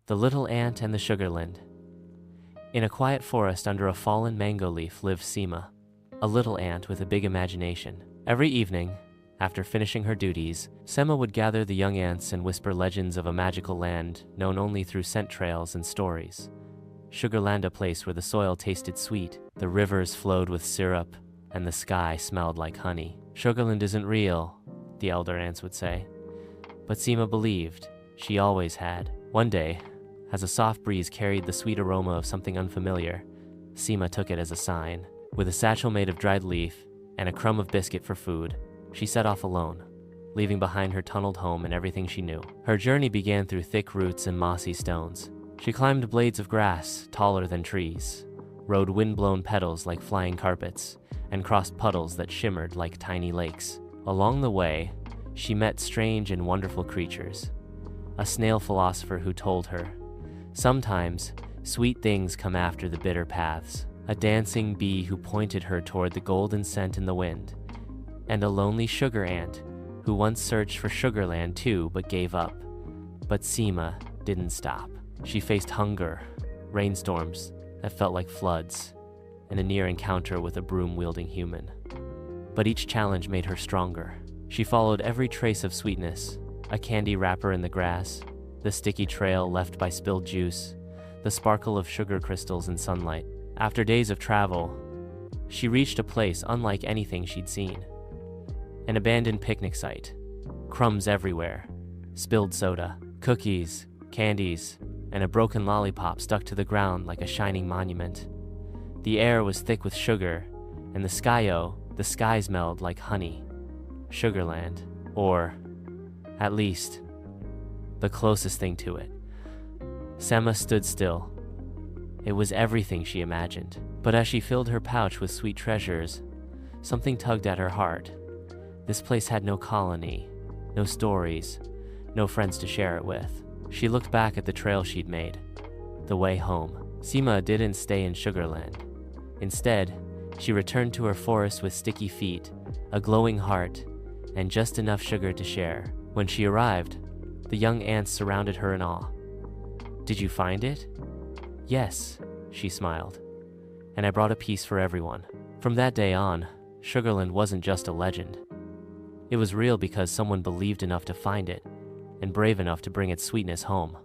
The Little Ant and the Sugarland. In a quiet forest under a fallen mango leaf lived Sema, a little ant with a big imagination. Every evening, after finishing her duties, Sema would gather the young ants and whisper legends of a magical land known only through scent trails and stories. Sugarland, a place where the soil tasted sweet, the rivers flowed with syrup, and the sky smelled like honey. Sugarland isn't real, the elder ants would say. But Sema believed. She always had. One day, as a soft breeze carried the sweet aroma of something unfamiliar, Sema took it as a sign. With a satchel made of dried leaf and a crumb of biscuit for food, she set off alone, leaving behind her tunneled home and everything she knew. Her journey began through thick roots and mossy stones. She climbed blades of grass taller than trees, rode wind-blown petals like flying carpets, and crossed puddles that shimmered like tiny lakes. Along the way, she met strange and wonderful creatures. A snail philosopher who told her, "Sometimes, sweet things come after the bitter paths." A dancing bee who pointed her toward the golden scent in the wind. And a lonely sugar ant who once searched for Sugarland too but gave up. But Sema didn't stop. She faced hunger, rainstorms that felt like floods, and a near encounter with a broom-wielding human. But each challenge made her stronger. She followed every trace of sweetness, a candy wrapper in the grass, the sticky trail left by spilled juice, the sparkle of sugar crystals in sunlight. After days of travel, she reached a place unlike anything she'd seen. An abandoned picnic site. Crumbs everywhere, spilled soda, cookies, candies, and a broken lollipop stuck to the ground like a shining monument. The air was thick with sugar, and the sky smelled like honey. Sugarland, or at least, the closest thing to it. Sema stood still. It was everything she imagined. But as she filled her pouch with sweet treasures, something tugged at her heart. This place had no colony, no stories, no friends to share it with. She looked back at the trail she'd made, the way home. Sema didn't stay in Sugarland. Instead, she returned to her forest with sticky feet, a glowing heart, and just enough sugar to share. When she arrived, the young ants surrounded her in awe. "Did you find it?" "Yes," she smiled. "And I brought a piece for everyone." From that day on, Sugarland wasn't just a legend. It was real because someone believed enough to find it, and brave enough to bring its sweetness home.